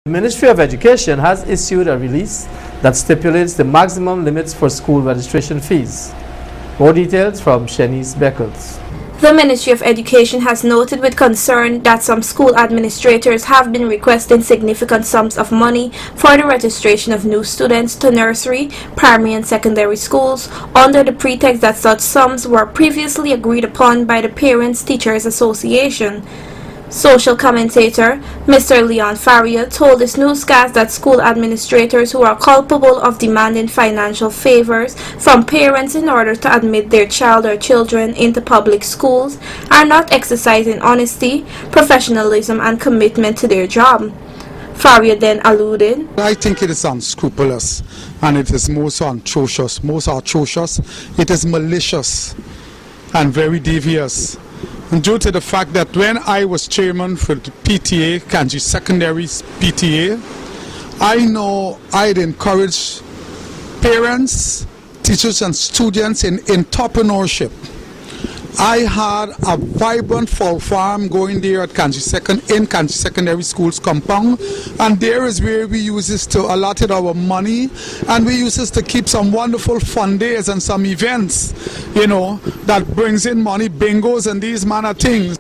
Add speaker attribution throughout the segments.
Speaker 1: The Ministry of Education has issued a release that stipulates the maximum limits for school registration fees. More details from Shanice Beckles.
Speaker 2: The Ministry of Education has noted with concern that some school administrators have been requesting significant sums of money for the registration of new students to nursery, primary and secondary schools under the pretext that such sums were previously agreed upon by the Parents Teachers Association. Social commentator Mr. Leon Faria told this newscast that school administrators who are culpable of demanding financial favors from parents in order to admit their child or children into public schools are not exercising honesty, professionalism, and commitment to their job. Faria then alluded,
Speaker 3: I think it is unscrupulous and it is most atrocious, it is malicious and very devious. Due to the fact that when I was chairman for the PTA, Kanji Secondary PTA, I know I'd encourage parents, teachers and students in entrepreneurship. I had a vibrant fall farm going there at Kanji Secondary School's compound, and there is where we use this to allotted our money, and we use this to keep some wonderful fun days and some events, that brings in money, bingos and these manner things.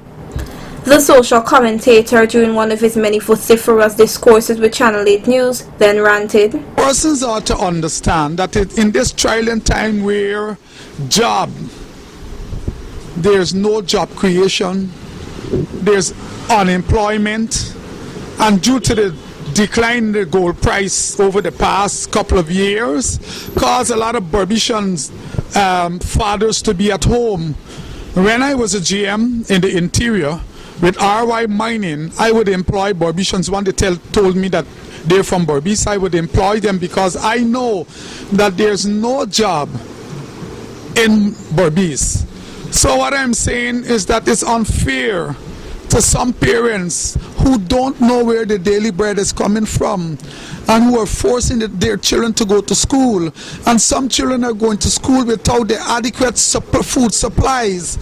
Speaker 2: The social commentator, during one of his many vociferous discourses with Channel 8 News, then ranted,
Speaker 3: Persons ought to understand that in this trying time where there's no job creation, there's unemployment, and due to the decline in the gold price over the past couple of years, caused a lot of Barbicians fathers to be at home. When I was a GM in the interior with RY Mining, I would employ Barbicians. One they told me that they're from Berbice. I would employ them because I know that there's no job in Berbice. So what I'm saying is that it's unfair to some parents who don't know where the daily bread is coming from and who are forcing their children to go to school. And some children are going to school without the adequate food supplies.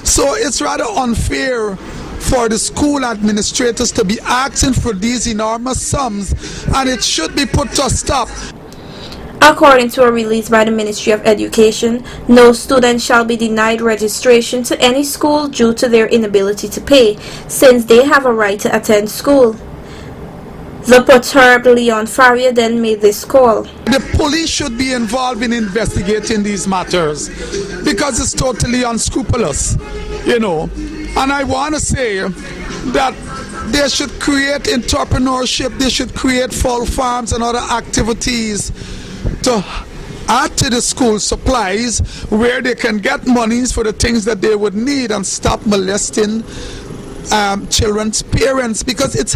Speaker 3: So it's rather unfair for the school administrators to be asking for these enormous sums, and it should be put to a stop.
Speaker 2: According to a release by the Ministry of Education, no student shall be denied registration to any school due to their inability to pay, since they have a right to attend school. The perturbed Leon Faria then made this call.
Speaker 3: The police should be involved in investigating these matters because it's totally unscrupulous, And I want to say that they should create entrepreneurship, they should create fall farms and other activities to add to the school supplies where they can get monies for the things that they would need and stop molesting children's parents, because it's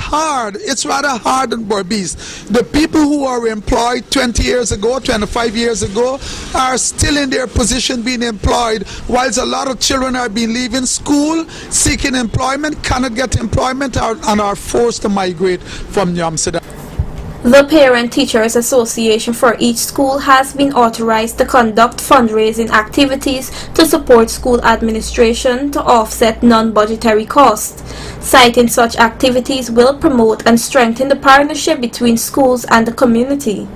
Speaker 3: rather hard in Berbice. The people who are employed 20 years ago, 25 years ago are still in their position being employed, whilst a lot of children are being leaving school, seeking employment, cannot get employment, and are forced to migrate from Yamsida.
Speaker 2: The Parent Teachers Association for each school has been authorized to conduct fundraising activities to support school administration to offset non-budgetary costs. Citing such activities will promote and strengthen the partnership between schools and the community.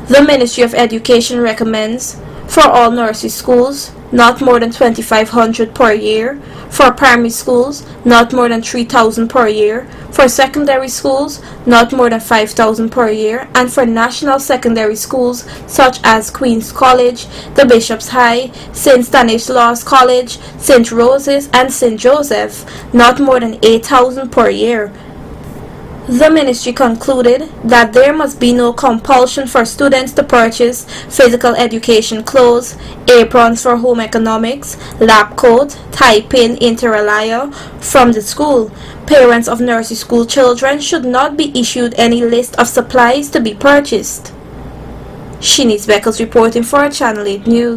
Speaker 2: The Ministry of Education recommends, for all nursery schools, not more than $2,500 per year, for primary schools, not more than $3,000 per year, for secondary schools, not more than $5,000 per year, and for national secondary schools such as Queen's College, the Bishop's High, St. Stanislaus College, St. Rose's, and St. Joseph, not more than $8,000 per year. The ministry concluded that there must be no compulsion for students to purchase physical education clothes, aprons for home economics, lab coat, typing, inter-alia from the school. Parents of nursery school children should not be issued any list of supplies to be purchased. Shanice Beckles reporting for Channel 8 News.